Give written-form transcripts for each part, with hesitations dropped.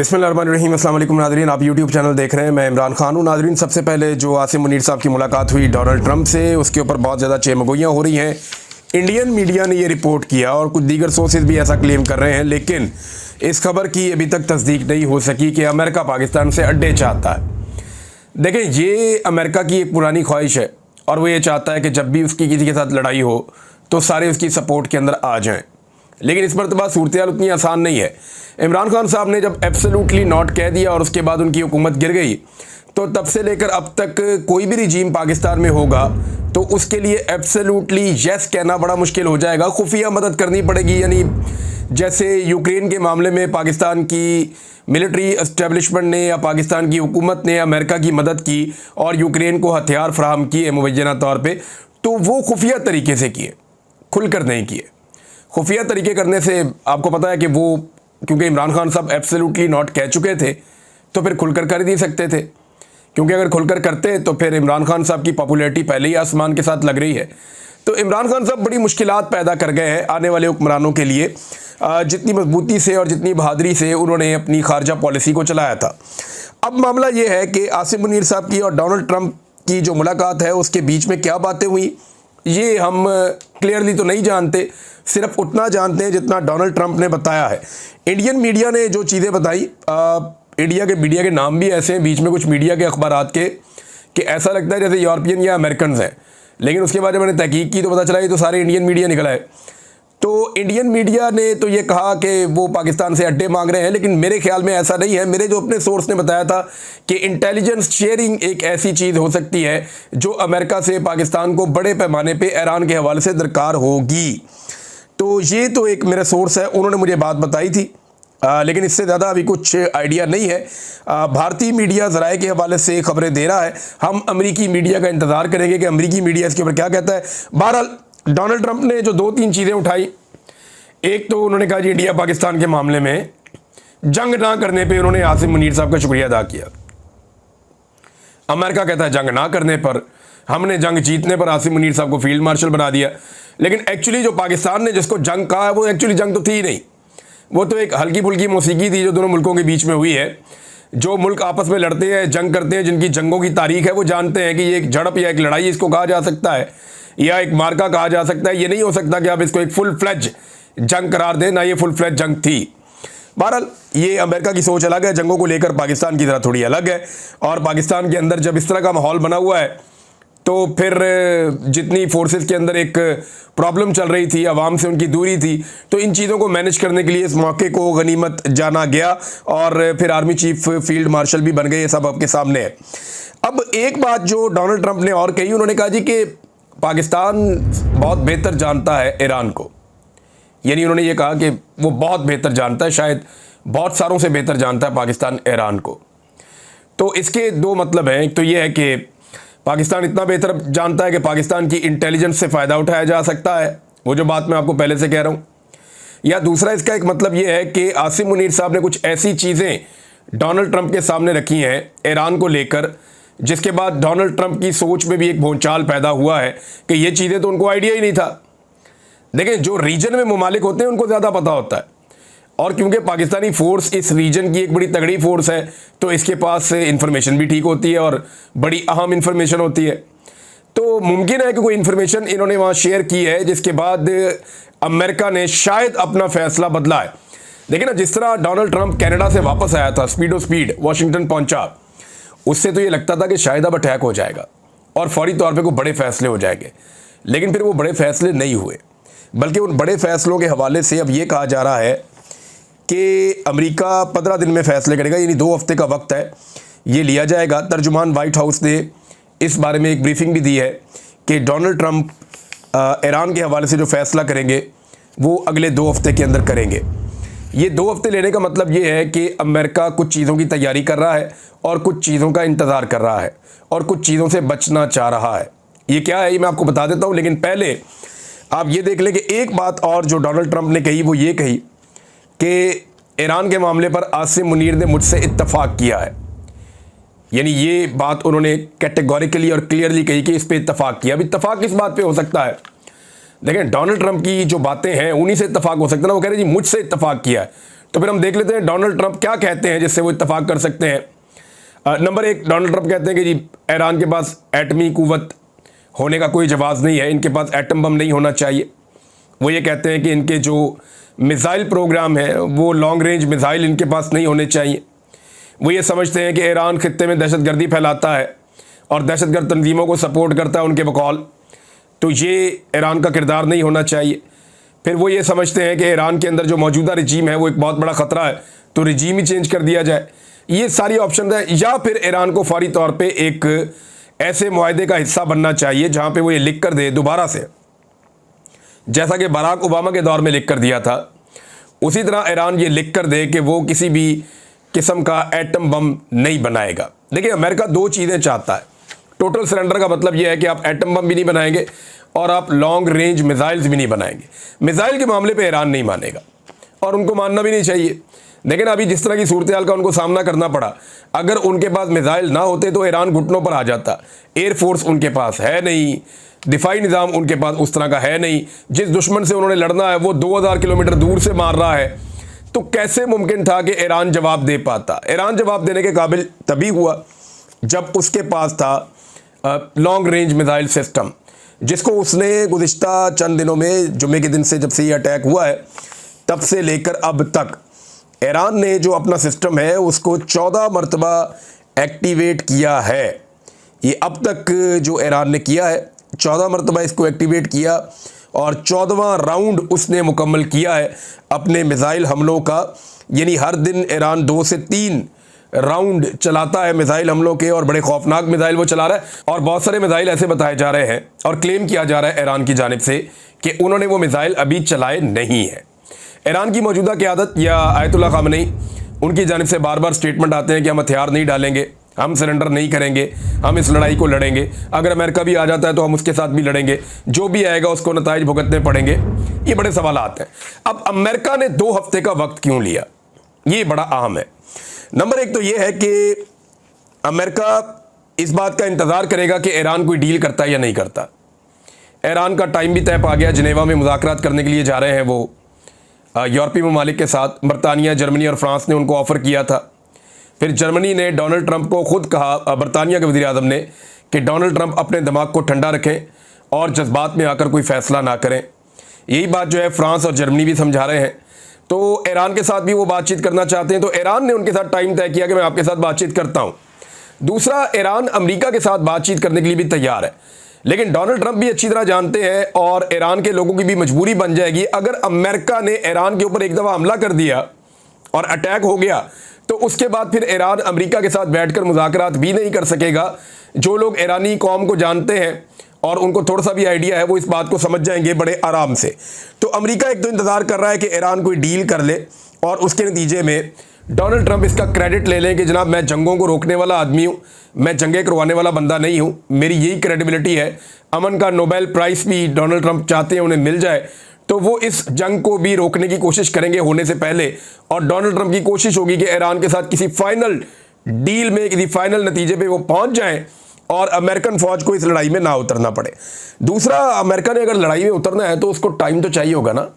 बिस्मिल्लाहिर्रहमानिर्रहीम। अस्सलाम वालेकुम नाज़रीन, आप यूट्यूब चैनल देख रहे हैं। मैं इमरान खान हूँ। नाज़रीन, सबसे पहले जो आसिम मुनीर साहब की मुलाकात हुई डोनाल्ड ट्रंप से, उसके ऊपर बहुत ज़्यादा चेमगोइयाँ हो रही हैं। इंडियन मीडिया ने ये रिपोर्ट किया और कुछ दीगर सोर्सेज भी ऐसा क्लेम कर रहे हैं, लेकिन इस खबर की अभी तक तस्दीक नहीं हो सकी कि अमेरिका पाकिस्तान से अड्डे चाहता है। देखें, ये अमेरिका की एक पुरानी ख्वाहिश है और वो ये चाहता है कि जब भी उसकी किसी के साथ लड़ाई हो तो सारे उसकी सपोर्ट के अंदर आ जाएं। लेकिन इस मरतबा सूरत हाल उतनी आसान नहीं है। इमरान खान साहब ने जब एब्सोल्युटली नॉट कह दिया और उसके बाद उनकी हुकूमत गिर गई, तो तब से लेकर अब तक कोई भी रिजीम पाकिस्तान में होगा तो उसके लिए एब्सोल्युटली यस कहना बड़ा मुश्किल हो जाएगा। खुफिया मदद करनी पड़ेगी। यानी जैसे यूक्रेन के मामले में पाकिस्तान की मिलिट्री इस्टेब्लिशमेंट ने या पाकिस्तान की हुकूमत ने अमेरिका की मदद की और यूक्रेन को हथियार फराहम किए मुबैना तौर पर, तो वो खुफिया तरीके से किए, खुलकर नहीं किए। खुफिया तरीके करने से आपको पता है कि वो, क्योंकि इमरान खान साहब एब्सोल्युटली नॉट कह चुके थे, तो फिर खुलकर कर ही नहीं सकते थे। क्योंकि अगर खुलकर करते तो फिर इमरान खान साहब की पॉपुलैरिटी पहले ही आसमान के साथ लग रही है। तो इमरान खान साहब बड़ी मुश्किलात पैदा कर गए हैं आने वाले हुक्मरानों के लिए। जितनी मजबूती से और जितनी बहादुरी से उन्होंने अपनी खारजा पॉलिसी को चलाया था। अब मामला ये है कि आसिम मुनीर साहब की और डोनाल्ड ट्रंप की जो मुलाकात है उसके बीच में क्या बातें हुई, ये हम क्लियरली तो नहीं जानते। सिर्फ उतना जानते हैं जितना डोनाल्ड ट्रंप ने बताया है। इंडियन मीडिया ने जो चीज़ें बताई, इंडिया के मीडिया के नाम भी ऐसे हैं बीच में, कुछ मीडिया के अखबारात के, कि ऐसा लगता है जैसे यूरोपियन या अमेरिकन हैं। लेकिन उसके बाद जब मैंने तहकीक की तो पता चला ये तो सारे इंडियन मीडिया निकला है। तो इंडियन मीडिया ने तो ये कहा कि वो पाकिस्तान से अड्डे मांग रहे हैं, लेकिन मेरे ख्याल में ऐसा नहीं है। मेरे जो अपने सोर्स ने बताया था कि इंटेलिजेंस शेयरिंग एक ऐसी चीज़ हो सकती है जो अमेरिका से पाकिस्तान को बड़े पैमाने पे ईरान के हवाले से दरकार होगी। तो ये तो एक मेरा सोर्स है, उन्होंने मुझे बात बताई थी, लेकिन इससे ज़्यादा अभी कुछ आइडिया नहीं है। भारतीय मीडिया ज़राए के हवाले से खबरें दे रहा है। हम अमरीकी मीडिया का इंतज़ार करेंगे कि अमरीकी मीडिया इसके ऊपर क्या कहता है। बहरहाल डोनाल्ड ट्रंप ने जो 2-3 चीज़ें उठाई, एक तो उन्होंने कहा जी इंडिया पाकिस्तान के मामले में जंग ना करने पे उन्होंने आसिम मुनीर साहब का शुक्रिया अदा किया। अमेरिका कहता है जंग ना करने पर, हमने जंग जीतने पर आसिम मुनीर साहब को फील्ड मार्शल बना दिया। लेकिन एक्चुअली जो पाकिस्तान ने जिसको जंग कहा है वो एक्चुअली जंग तो थी ही नहीं, वो तो एक हल्की फुल्की मौसीकी थी जो दोनों मुल्कों के बीच में हुई है। जो मुल्क आपस में लड़ते हैं, जंग करते हैं, जिनकी जंगों की तारीख है, वो जानते हैं कि ये एक झड़प या एक लड़ाई इसको कहा जा सकता है या एक मार्का कहा जा सकता है। ये नहीं हो सकता कि आप इसको एक फुल फ्लेज जंग करार दें, ना ये फुल फ्लेज जंग थी। बहरहाल ये अमेरिका की सोच अलग है, जंगों को लेकर पाकिस्तान की तरह थोड़ी अलग है। और पाकिस्तान के अंदर जब इस तरह का माहौल बना हुआ है तो फिर जितनी फोर्सेस के अंदर एक प्रॉब्लम चल रही थी, आवाम से उनकी दूरी थी, तो इन चीज़ों को मैनेज करने के लिए इस मौके को गनीमत जाना गया और फिर आर्मी चीफ फील्ड मार्शल भी बन गए। ये सब आपके सामने है। अब एक बात जो डोनाल्ड ट्रंप ने और कही, उन्होंने कहा जी कि पाकिस्तान बहुत बेहतर जानता है ईरान को। यानी उन्होंने ये कहा कि वो बहुत बेहतर जानता है, शायद बहुत सारों से बेहतर जानता है पाकिस्तान ईरान को। तो इसके दो मतलब हैं। एक तो ये है कि पाकिस्तान इतना बेहतर जानता है कि पाकिस्तान की इंटेलिजेंस से फ़ायदा उठाया जा सकता है, वो जो बात मैं आपको पहले से कह रहा हूँ। या दूसरा इसका एक मतलब ये है कि आसिम मुनीर साहब ने कुछ ऐसी चीज़ें डोनाल्ड ट्रंप के सामने रखी हैं ईरान को लेकर, जिसके बाद डोनाल्ड ट्रंप की सोच में भी एक भूचाल पैदा हुआ है कि ये चीज़ें तो उनको आइडिया ही नहीं था। देखिए, जो रीजन में ममालिक होते हैं उनको ज़्यादा पता होता है, और क्योंकि पाकिस्तानी फ़ोर्स इस रीजन की एक बड़ी तगड़ी फ़ोर्स है तो इसके पास इंफॉर्मेशन भी ठीक होती है और बड़ी अहम इंफॉर्मेशन होती है। तो मुमकिन है कि कोई इन्फॉर्मेशन इन्होंने वहाँ शेयर की है जिसके बाद अमेरिका ने शायद अपना फैसला बदला है। देखिए ना, जिस तरह डोनाल्ड ट्रंप कनाडा से वापस आया था, स्पीड वाशिंगटन पहुँचा, उससे तो ये लगता था कि शायद अब अटैक हो जाएगा और फौरी तौर पर कोई बड़े फैसले हो जाएंगे। लेकिन फिर वो बड़े फैसले नहीं हुए, बल्कि उन बड़े फैसलों के हवाले से अब ये कहा जा रहा है कि अमेरिका 15 दिन में फ़ैसले करेगा, यानी 2 हफ्ते का वक्त है, ये लिया जाएगा। तर्जुमान वाइट हाउस ने इस बारे में एक ब्रीफिंग भी दी है कि डोनाल्ड ट्रंप ईरान के हवाले से जो फ़ैसला करेंगे वो अगले 2 हफ्ते के अंदर करेंगे। ये 2 हफ्ते लेने का मतलब ये है कि अमेरिका कुछ चीज़ों की तैयारी कर रहा है और कुछ चीज़ों का इंतज़ार कर रहा है और कुछ चीज़ों से बचना चाह रहा है। ये क्या है ये मैं आपको बता देता हूँ, लेकिन पहले आप ये देख लें कि एक बात और जो डोनाल्ड ट्रंप ने कही वो ये कही कि ईरान के मामले पर आसिम मुनीर ने मुझसे इत्तफाक किया है। यानी ये बात उन्होंने कैटेगोरिकली और क्लियरली कही कि इस पे इत्तफाक किया। अब इत्तफाक किस बात पे हो सकता है? देखें, डोनाल्ड ट्रंप की जो बातें हैं उन्हीं से इत्तफाक हो सकता है ना। वो कह रहे जी मुझसे इत्तफाक किया है, तो फिर हम देख लेते हैं डोनाल्ड ट्रंप क्या कहते हैं जिससे वो इत्तेफाक कर सकते हैं। नंबर 1, डोनाल्ड ट्रंप कहते हैं कि जी ईरान के पास एटमी कुव्वत होने का कोई जवाब नहीं है, इनके पास एटम बम नहीं होना चाहिए। वो ये कहते हैं कि इनके जो मिसाइल प्रोग्राम है वो लॉन्ग रेंज मिसाइल इनके पास नहीं होने चाहिए। वो ये समझते हैं कि ईरान खित्ते में दहशतगर्दी फैलाता है और दहशतगर्द तंजीमों को सपोर्ट करता है उनके बकौल, तो ये ईरान का किरदार नहीं होना चाहिए। फिर वो ये समझते हैं कि ईरान के अंदर जो मौजूदा रजीम है वो एक बहुत बड़ा ख़तरा है, तो रजीम ही चेंज कर दिया जाए। ये सारी ऑप्शन है। या फिर ईरान को फौरी तौर पे एक ऐसे मुआहदे का हिस्सा बनना चाहिए जहाँ पे वो ये लिख कर दे दोबारा से, जैसा कि बराक ओबामा के दौर में लिख कर दिया था, उसी तरह ईरान ये लिख कर दे कि वो किसी भी किस्म का एटम बम नहीं बनाएगा। देखिए, अमेरिका 2 चीज़ें चाहता है। टोटल सरेंडर का मतलब यह है कि आप एटम बम भी नहीं बनाएंगे और आप लॉन्ग रेंज मिसाइल्स भी नहीं बनाएंगे। मिसाइल के मामले पे ईरान नहीं मानेगा और उनको मानना भी नहीं चाहिए। लेकिन अभी जिस तरह की सूरत हाल का उनको सामना करना पड़ा, अगर उनके पास मिसाइल ना होते तो ईरान घुटनों पर आ जाता। एयरफोर्स उनके पास है नहीं, दिफाई निज़ाम उनके पास उस तरह का है नहीं। जिस दुश्मन से उन्होंने लड़ना है वो 2000 किलोमीटर दूर से मार रहा है, तो कैसे मुमकिन था कि ईरान जवाब दे पाता। ईरान जवाब देने के काबिल तभी हुआ जब उसके पास था लॉन्ग रेंज मिसाइल सिस्टम, जिसको उसने गुज़िश्ता चंद दिनों में, जुम्मे के दिन से जब से ये अटैक हुआ है तब से लेकर अब तक ईरान ने जो अपना सिस्टम है उसको 14 मरतबा एक्टिवेट किया है। ये अब तक जो ईरान ने किया है 14 मरतबा इसको एक्टिवेट किया और 14वां राउंड उसने मुकम्मल किया है अपने मिसाइल हमलों का। यानी हर दिन ईरान 2 से 3 राउंड चलाता है मिसाइल हमलों के, और बड़े खौफनाक मिसाइल वो चला रहा है। और बहुत सारे मिसाइल ऐसे बताए जा रहे हैं और क्लेम किया जा रहा है ईरान की जानिब से कि उन्होंने वो मिसाइल अभी चलाए नहीं है। ईरान की मौजूदा क़यादत या आयतुल्लाह ख़ामेनी, उनकी जानिब से बार बार स्टेटमेंट आते हैं कि हम हथियार नहीं डालेंगे, हम सरेंडर नहीं करेंगे, हम इस लड़ाई को लड़ेंगे। अगर अमेरिका भी आ जाता है तो हम उसके साथ भी लड़ेंगे, जो भी आएगा उसको नताइज भुगतने पड़ेंगे। ये बड़े सवाल आते हैं। अब अमेरिका ने 2 हफ्ते का वक्त क्यों लिया, ये बड़ा अहम है। नंबर 1 तो ये है कि अमेरिका इस बात का इंतज़ार करेगा कि ईरान कोई डील करता है या नहीं करता। ईरान का टाइम भी तय पा गया, जिनेवा में मुज़ाकरात करने के लिए जा रहे हैं वो यूरोपीय ममालिक के साथ। बरतानिया, जर्मनी और फ्रांस ने उनको ऑफ़र किया था। फिर जर्मनी ने डोनाल्ड ट्रंप को खुद कहा, बरतानिया के वज़ीर आज़म ने, कि डोनाल्ड ट्रंप अपने दिमाग को ठंडा रखें और जज्बात में आकर कोई फ़ैसला ना करें। यही बात जो है फ्रांस और जर्मनी भी समझा रहे हैं। तो ईरान के साथ भी वो बातचीत करना चाहते हैं, तो ईरान ने उनके साथ टाइम तय किया कि मैं आपके साथ बातचीत करता हूँ। दूसरा, ईरान अमेरिका के साथ बातचीत करने के लिए भी तैयार है, लेकिन डोनाल्ड ट्रंप भी अच्छी तरह जानते हैं और ईरान के लोगों की भी मजबूरी बन जाएगी अगर अमेरिका ने ईरान के ऊपर एक दफ़ा हमला कर दिया और अटैक हो गया, तो उसके बाद फिर ईरान अमेरिका के साथ बैठकर मुज़ाकरात भी नहीं कर सकेगा। जो लोग ईरानी कौम को जानते हैं और उनको थोड़ा सा भी आइडिया है वो इस बात को समझ जाएंगे बड़े आराम से। तो अमेरिका एक तो इंतज़ार कर रहा है कि ईरान कोई डील कर ले और उसके नतीजे में डोनाल्ड ट्रंप इसका क्रेडिट ले लें कि जनाब मैं जंगों को रोकने वाला आदमी हूँ, मैं जंगें करवाने वाला बंदा नहीं हूँ, मेरी यही क्रेडिबिलिटी है। अमन का नोबेल प्राइज़ भी डोनाल्ड ट्रंप चाहते हैं उन्हें मिल जाए, तो वो इस जंग को भी रोकने की कोशिश करेंगे होने से पहले। और डोनाल्ड ट्रंप की कोशिश होगी कि ईरान के साथ किसी फाइनल डील में, किसी फाइनल नतीजे पे वो पहुंच जाएं और अमेरिकन फ़ौज को इस लड़ाई में ना उतरना पड़े। दूसरा, अमेरिका ने अगर लड़ाई में उतरना है तो उसको टाइम तो चाहिए होगा ना,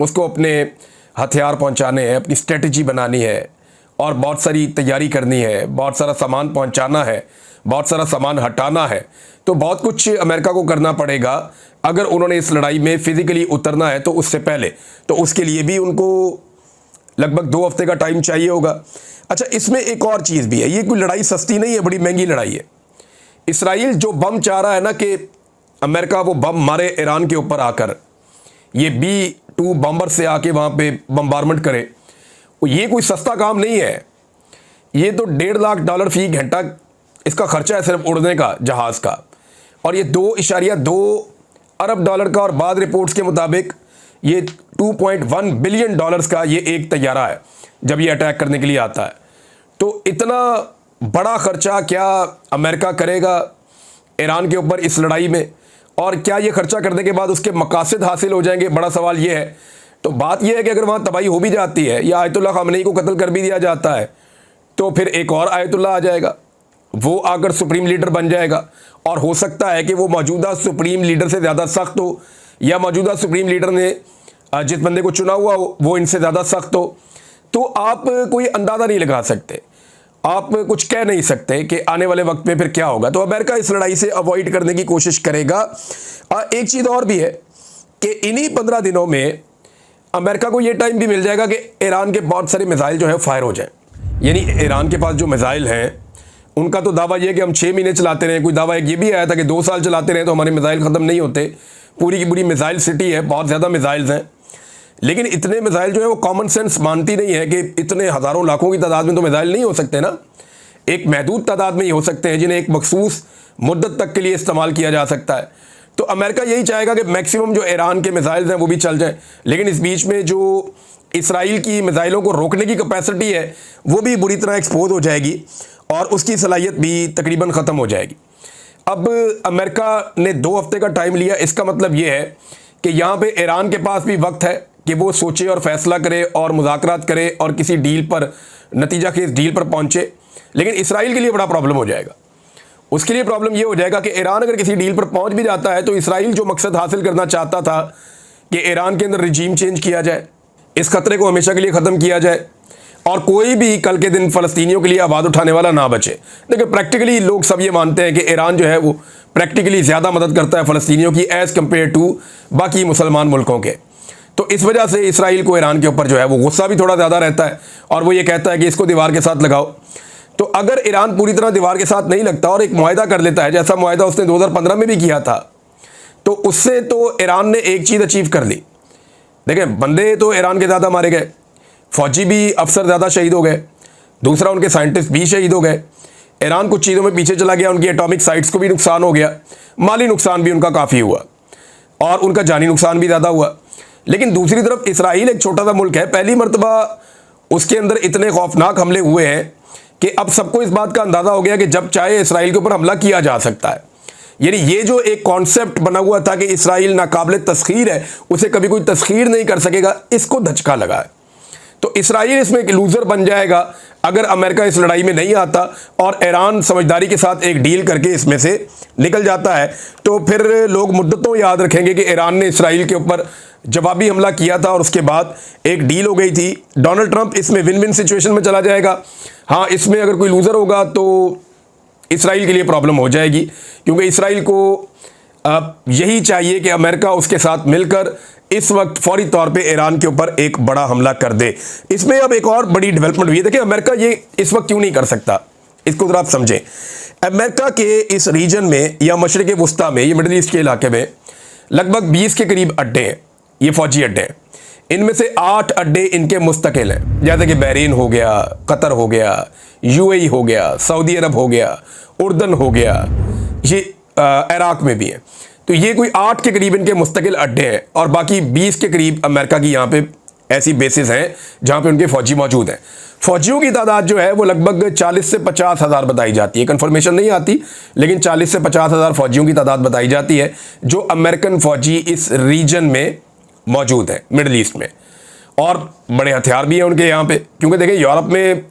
उसको अपने हथियार पहुंचाने हैं, अपनी स्ट्रेटजी बनानी है और बहुत सारी तैयारी करनी है, बहुत सारा सामान पहुंचाना है, बहुत सारा सामान हटाना है। तो बहुत कुछ अमेरिका को करना पड़ेगा अगर उन्होंने इस लड़ाई में फ़िज़िकली उतरना है तो उससे पहले। तो उसके लिए भी उनको लगभग 2 हफ्ते का टाइम चाहिए होगा। अच्छा, इसमें एक और चीज़ भी है, ये कोई लड़ाई सस्ती नहीं है, बड़ी महंगी लड़ाई है। इसराइल जो बम चाह रहा है ना कि अमेरिका वो बम मारे ईरान के ऊपर आकर, ये B-2 बम्बर से आके वहाँ पे बम्बारमेंट करे, ये कोई सस्ता काम नहीं है। ये तो $1.5 लाख फ़ी घंटा इसका खर्चा है सिर्फ उड़ने का, जहाज़ का। और ये $2.2 अरब का, और बाद रिपोर्ट्स के मुताबिक ये $2.1 बिलियन का ये एक तैयारा है जब ये अटैक करने के लिए आता है। तो इतना बड़ा खर्चा क्या अमेरिका करेगा ईरान के ऊपर इस लड़ाई में, और क्या ये खर्चा करने के बाद उसके मकासद हासिल हो जाएंगे, बड़ा सवाल ये है। तो बात यह है कि अगर वहाँ तबाही हो भी जाती है या आयतुल्लाह ख़ामेनी को कत्ल कर भी दिया जाता है, तो फिर एक और आयतुल्लाह आ जाएगा, वो आकर सुप्रीम लीडर बन जाएगा। और हो सकता है कि वो मौजूदा सुप्रीम लीडर से ज़्यादा सख्त हो, या मौजूदा सुप्रीम लीडर ने जिस बंदे को चुना हुआ हो वो इनसे ज़्यादा सख्त हो। तो आप कोई अंदाज़ा नहीं लगा सकते, आप कुछ कह नहीं सकते कि आने वाले वक्त में फिर क्या होगा। तो अमेरिका इस लड़ाई से अवॉइड करने की कोशिश करेगा। एक चीज़ और भी है कि इन्हीं 15 दिनों में अमेरिका को ये टाइम भी मिल जाएगा कि ईरान के बहुत सारे मिसाइल जो है फायर हो जाए। यानी ईरान के पास जो मिसाइल हैं उनका तो दावा ये है कि हम 6 महीने चलाते रहे। कोई दावा एक ये भी आया था कि 2 साल चलाते रहे तो हमारे मिसाइल ख़त्म नहीं होते। पूरी की पूरी मिसाइल सिटी है, बहुत ज़्यादा मिसाइल्स हैं, लेकिन इतने मिसाइल जो है वो कॉमन सेंस मानती नहीं है कि इतने हज़ारों लाखों की तादाद में तो मिसाइल नहीं हो सकते ना। एक महदूद तादाद में ही हो सकते हैं जिन्हें एक मखसूस मुद्दत तक के लिए इस्तेमाल किया जा सकता है। तो अमेरिका यही चाहेगा कि मैक्सिमम जो ईरान के मिसाइल्स हैं वो भी चल जाए, लेकिन इस बीच में जो इसराइल की मिसाइलों को रोकने की कैपेसिटी है वो भी बुरी तरह एक्सपोज हो जाएगी और उसकी सलाहियत भी तकरीबन ख़त्म हो जाएगी। अब अमेरिका ने 2 हफ्ते का टाइम लिया। इसका मतलब ये है कि यहाँ पे ईरान के पास भी वक्त है कि वो सोचे और फैसला करे और मुज़ाकरात करे और किसी डील पर, नतीजा खेज डील पर पहुँचे। लेकिन इसराइल के लिए बड़ा प्रॉब्लम हो जाएगा। उसके लिए प्रॉब्लम ये हो जाएगा कि ईरान अगर किसी डील पर पहुँच भी जाता है तो इसराइल जो मकसद हासिल करना चाहता था कि ईरान के अंदर रिजीम चेंज किया जाए, इस खतरे को हमेशा के लिए ख़त्म किया जाए और कोई भी कल के दिन फ़लस्तीनियों के लिए आवाज़ उठाने वाला ना बचे। देखिए प्रैक्टिकली लोग सब ये मानते हैं कि ईरान जो है वो प्रैक्टिकली ज़्यादा मदद करता है फ़लस्तीनियों की एज़ कम्पेयर टू बाकी मुसलमान मुल्कों के। तो इस वजह से इसराइल को ईरान के ऊपर जो है वो गुस्सा भी थोड़ा ज़्यादा रहता है और वो ये कहता है कि इसको दीवार के साथ लगाओ। तो अगर ईरान पूरी तरह दीवार के साथ नहीं लगता और एक मुआहदा कर लेता है, जैसा मुआहदा उसने 2015 में भी किया था, तो उससे तो ईरान ने एक चीज़ अचीव कर ली। देखें, बंदे तो ईरान के ज़्यादा मारे गए, फ़ौजी भी अफसर ज़्यादा शहीद हो गए, दूसरा उनके साइंटिस्ट भी शहीद हो गए। ईरान कुछ चीज़ों में पीछे चला गया, उनकी एटॉमिक साइट्स को भी नुकसान हो गया, माली नुकसान भी उनका काफ़ी हुआ और उनका जानी नुकसान भी ज़्यादा हुआ। लेकिन दूसरी तरफ इसराइल एक छोटा सा मुल्क है, पहली मरतबा उसके अंदर इतने खौफनाक हमले हुए हैं कि अब सबको इस बात का अंदाज़ा हो गया कि जब चाहे इसराइल के ऊपर हमला किया जा सकता है। यानी ये जो एक कॉन्सेप्ट बना हुआ था कि इसराइल नाकाबिल तस्खीर है, उसे कभी कोई तस्खीर नहीं कर सकेगा, इसको धचका लगा है। तो इसराइल इसमें एक लूज़र बन जाएगा अगर अमेरिका इस लड़ाई में नहीं आता और ईरान समझदारी के साथ एक डील करके इसमें से निकल जाता है। तो फिर लोग मुद्दतों याद रखेंगे कि ईरान ने इसराइल के ऊपर जवाबी हमला किया था और उसके बाद एक डील हो गई थी। डोनाल्ड ट्रंप इसमें विन विन सिचुएशन में चला जाएगा। हाँ, इसमें अगर कोई लूज़र होगा तो इसराइल के लिए प्रॉब्लम हो जाएगी, क्योंकि इसराइल को यही चाहिए कि अमेरिका उसके साथ मिलकर इस वक्त फौरी तौर पे ईरान के ऊपर एक बड़ा हमला कर दे। इसमें अब एक और बड़ी डेवलपमेंट हुई है। देखिए अमेरिका ये इस वक्त क्यों नहीं कर सकता, इसको ज़रा आप समझें। अमेरिका के इस रीजन में या मशरिक़ वस्ता में, ये मिडल ईस्ट के इलाके में लगभग 20 के करीब अड्डे हैं, ये फ़ौजी अड्डे हैं। इनमें से 8 अड्डे इनके मुस्तकिल हैं, जैसे कि बहरीन हो गया, कतर हो गया, यूएई हो गया, सऊदी अरब हो गया, उर्दन हो गया, ये इराक में भी है। तो ये कोई 8 के करीब इनके मुस्तकिल अड्डे हैं और बाकी 20 के करीब अमेरिका की यहाँ पे ऐसी बेसिस हैं जहाँ पे उनके फ़ौजी मौजूद हैं। फ़ौजियों की तादाद जो है वो लगभग 40 से 50 हज़ार बताई जाती है, कन्फर्मेशन नहीं आती, लेकिन 40 से 50 हज़ार फ़ौजियों की तादाद बताई जाती है जो अमेरिकन फ़ौजी इस रीजन में मौजूद है, मिडल ईस्ट में। और बड़े हथियार भी हैं उनके यहाँ पे, क्योंकि देखें यूरोप में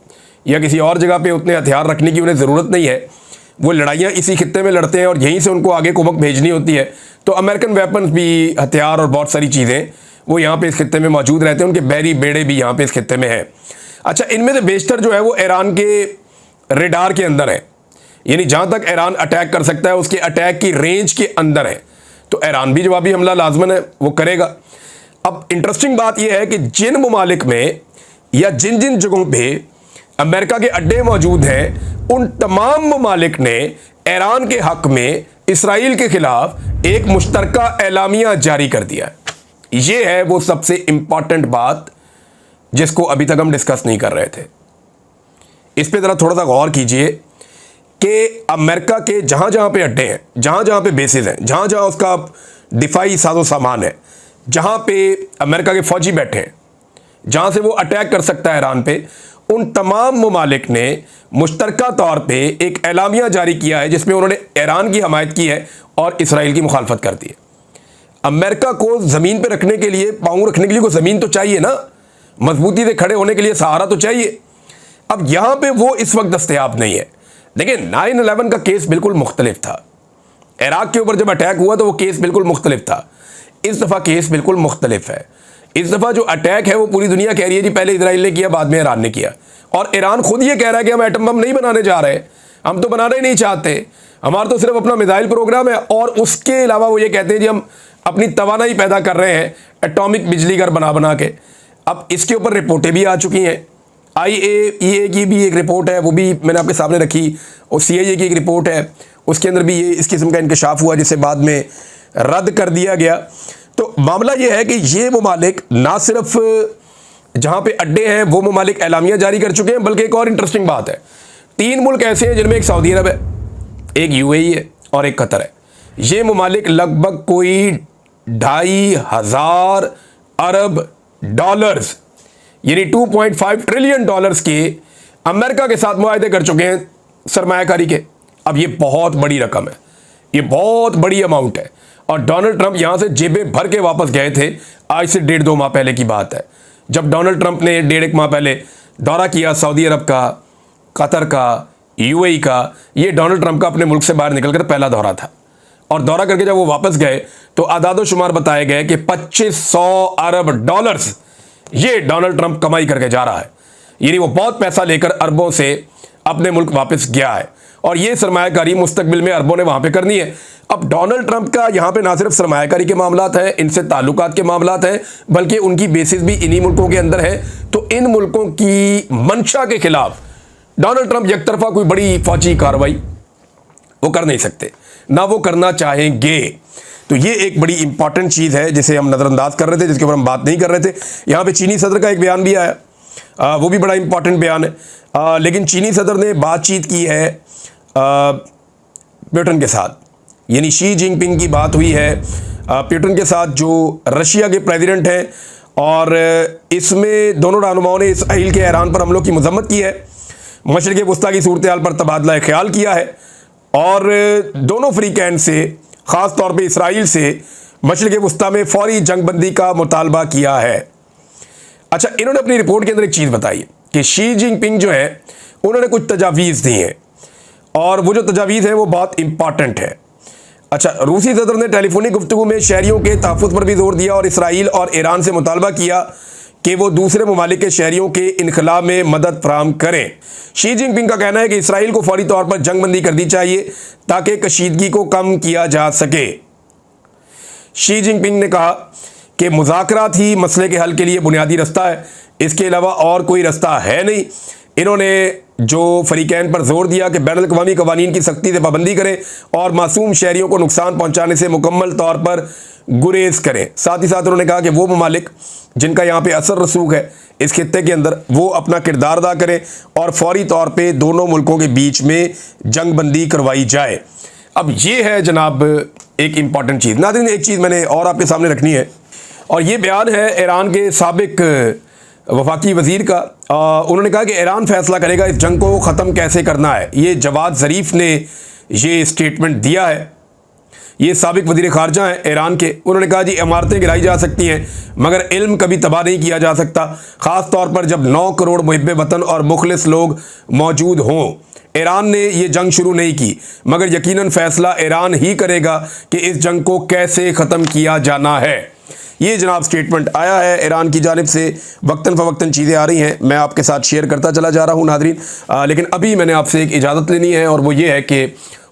या किसी और जगह पे उतने हथियार रखने की उन्हें ज़रूरत नहीं है, वो लड़ाइयाँ इसी खित्ते में लड़ते हैं और यहीं से उनको आगे कुमक भेजनी होती है। तो अमेरिकन वेपन्स भी, हथियार और बहुत सारी चीज़ें वो यहाँ पे इस खित्ते में मौजूद रहते हैं, उनके बहरी बेड़े भी यहाँ पे इस खित्ते में हैं। अच्छा, इनमें से बेशतर जो है वो ईरान के रेडार के अंदर है, यानी जहाँ तक ईरान अटैक कर सकता है उसके अटैक की रेंज के अंदर है। तो ईरान भी जवाबी हमला लाजमन है, वो करेगा। अब इंटरेस्टिंग बात यह है कि जिन ममालिक में या जिन जिन जगहों पे अमेरिका के अड्डे मौजूद हैं, उन तमाम ममालिक ने ईरान के हक में इसराइल के खिलाफ एक मुश्तरका एलामिया जारी कर दिया है। ये है वो सबसे इंपॉर्टेंट बात जिसको अभी तक हम डिस्कस नहीं कर रहे थे। इस पे ज़रा थोड़ा सा गौर कीजिए कि अमेरिका के जहाँ जहाँ पे अड्डे हैं, जहाँ जहाँ पे बेसिस हैं, जहाँ जहाँ उसका दिफाई साजो सामान है, जहाँ पे अमेरिका के फ़ौजी बैठे हैं, जहाँ से वो अटैक कर सकता है ईरान पे, उन तमाम ममालिक ने मुश्तरका तौर पे एक एलामिया जारी किया है जिसमें उन्होंने ईरान की हमायत की है और इसराइल की मुखालफत कर दी है। अमेरिका को ज़मीन पे रखने के लिए, पाँव रखने के लिए कोई ज़मीन तो चाहिए ना, मजबूती से खड़े होने के लिए सहारा तो चाहिए। अब यहाँ पे वो इस वक्त दस्तयाब नहीं है। देखिए 9/11 का केस बिल्कुल मुख्तलिफ था, इराक के ऊपर जब अटैक हुआ तो वो केस बिल्कुल मुख्तलिफ था। इस दफ़ा केस बिल्कुल मुख्तलिफ है। इस दफ़ा जो अटैक है वो पूरी दुनिया कह रही है जी पहले इजराइल ने किया, बाद में ईरान ने किया, और ईरान खुद ये कह रहा है कि हम एटम बम नहीं बनाने जा रहे, हम तो बनाना ही नहीं चाहते, हमारा तो सिर्फ अपना मिसाइल प्रोग्राम है। और उसके अलावा वो ये कहते हैं जी हम अपनी तवानाई पैदा कर रहे हैं एटॉमिक बिजली घर बना बना के। अब इसके ऊपर रिपोर्टें भी आ चुकी हैं, IAEA की भी एक रिपोर्ट है, वो भी मैंने आपके सामने रखी, और CIA की एक रिपोर्ट है, उसके अंदर भी ये इस किस्म का इंकशाफ हुआ जिसे बाद में रद्द कर दिया गया। तो मामला ये है कि ये ममालिक ना सिर्फ जहाँ पे अड्डे हैं वो ममालिक एलामिया जारी कर चुके हैं, बल्कि एक और इंटरेस्टिंग बात है, 3 मुल्क ऐसे हैं जिनमें एक सऊदी अरब है, एक UAE है और एक कतर है। ये ममालिक लगभग कोई 2,500 अरब डॉलर्स यानी 2.5 ट्रिलियन डॉलर्स के अमेरिका के साथ मुआहदे कर चुके हैं सरमायाकारी के। अब ये बहुत बड़ी रकम है, ये बहुत बड़ी अमाउंट है, और डोनाल्ड ट्रंप यहाँ से जेबें भर के वापस गए थे। आज से 1.5-2 माह पहले की बात है, जब डोनाल्ड ट्रंप ने 1.5 माह पहले दौरा किया सऊदी अरब का, कतर का, UAE का। ये डोनाल्ड ट्रंप का अपने मुल्क से बाहर निकलकर पहला दौरा था, और दौरा करके जब वो वापस गए तो आदादो शुमार बताए गए कि 2500 अरब डॉलर्स ये डोनाल्ड ट्रंप कमाई करके जा रहा है, यानी वो बहुत पैसा लेकर अरबों से अपने मुल्क वापस गया है, और ये सरमायाकारी मुस्तकबिल में अरबों ने वहाँ पे करनी है। अब डोनाल्ड ट्रंप का यहाँ पे ना सिर्फ सरमायाकारी के मामलात हैं, इनसे ताल्लुकात के मामलात हैं, बल्कि उनकी बेसिस भी इन्हीं मुल्कों के अंदर है। तो इन मुल्कों की मंशा के खिलाफ डोनाल्ड ट्रंप एक तरफा कोई बड़ी फौजी कार्रवाई वो कर नहीं सकते, ना वो करना चाहेंगे। तो ये एक बड़ी इंपॉर्टेंट चीज़ है जिसे हम नज़रअंदाज कर रहे थे, जिसके ऊपर हम बात नहीं कर रहे थे। यहाँ पे चीनी सदर का एक बयान भी आया, वो भी बड़ा इंपॉर्टेंट बयान है, लेकिन चीनी सदर ने बातचीत की है पुतिन के साथ, यानी शी जिनपिंग की बात हुई है पुतिन के साथ जो रशिया के प्रेसिडेंट हैं, और इसमें दोनों रहनुमाओं ने इसराइल के ईरान पर हमलों की मजम्मत की है, मशरिक़ वस्ता की सूरत हाल पर तबादला ख्याल किया है, और दोनों फ्रीकैन से ख़ास तौर पे इसराइल से मशरिक़ वस्ता में फौरी जंगबंदी का मुतालबा किया है। अच्छा, इन्होंने अपनी रिपोर्ट के अंदर एक चीज़ बताई कि शी जिनपिंग जो है उन्होंने कुछ तजावीज़ दी हैं, और वो जो तजावीज़ हैं वो बहुत इंपॉर्टेंट है। अच्छा, रूसी सदर ने टेलीफोनिक गुफ्तगू में शहरियों के तहफ़्फ़ुज़ पर भी जोर दिया, और इसराइल और ईरान से मुतालबा किया कि वो दूसरे ममालिक के शहरियों के इनखला में मदद फराहम करें। शी जिनपिंग का कहना है कि इसराइल को फौरी तौर पर जंगबंदी कर दी चाहिए ताकि कशीदगी को कम किया जा सके। शी जिनपिंग ने कहा कि मुज़ाकरात ही मसले के हल के लिए बुनियादी रास्ता है, इसके अलावा और कोई रास्ता है नहीं। इन्होंने जो फरीकैन पर जोर दिया कि बैनुल-अक़वामी कवानीन की सख्ती से पाबंदी करें और मासूम शहरियों को नुकसान पहुँचाने से मुकम्मल तौर पर गुरेज करें। साथ ही साथ उन्होंने कहा कि वो ममालिक जिनका यहाँ पे असर रसूख है इस खित्ते के अंदर, वो अपना किरदार अदा करें और फौरी तौर पे दोनों मुल्कों के बीच में जंगबंदी करवाई जाए। अब ये है जनाब एक इम्पॉर्टेंट चीज़। नाज़रीन, एक चीज़ मैंने और आपके सामने रखनी है, और ये बयान है ईरान के साबिक वफाकी वज़ीर का। उन्होंने कहा कि ईरान फैसला करेगा इस जंग को ख़त्म कैसे करना है। ये जवाद ज़रीफ़ ने ये स्टेटमेंट दिया है, ये साबिक वज़ीर ख़ारजा हैं ईरान के। उन्होंने कहा जी इमारतें गिराई जा सकती हैं मगर इल्म कभी तबाह नहीं किया जा सकता, ख़ास तौर पर जब 9 करोड़ मुहिब्बे वतन और मुखलिस लोग मौजूद हों। ईरान ने ये जंग शुरू नहीं की मगर यकीनन फ़ैसला ईरान ही करेगा कि इस जंग को कैसे ख़त्म किया जाना है। ये जनाब स्टेटमेंट आया है ईरान की जानिब से। वक्तन फ़वक्तन चीज़ें आ रही हैं, मैं आपके साथ शेयर करता चला जा रहा हूँ नाज़रीन। लेकिन अभी मैंने आपसे एक इजाज़त लेनी है, और वो ये है कि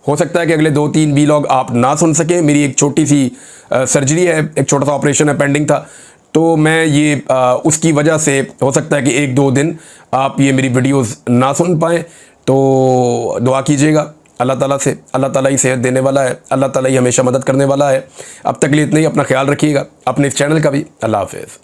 हो सकता है कि अगले 2-3 वीलॉग आप ना सुन सकें। मेरी एक छोटी सी सर्जरी है, एक छोटा सा ऑपरेशन है, पेंडिंग था, तो मैं ये उसकी वजह से हो सकता है कि 1-2 दिन आप ये मेरी वीडियोज़ ना सुन पाएँ। तो दुआ कीजिएगा अल्लाह ताला से, अल्लाह ताला ही सेहत देने वाला है, अल्लाह ताला ही हमेशा मदद करने वाला है। अब तक के लिए इतना ही, अपना ख्याल रखिएगा, अपने इस चैनल का भी। अल्लाह हाफ़िज़।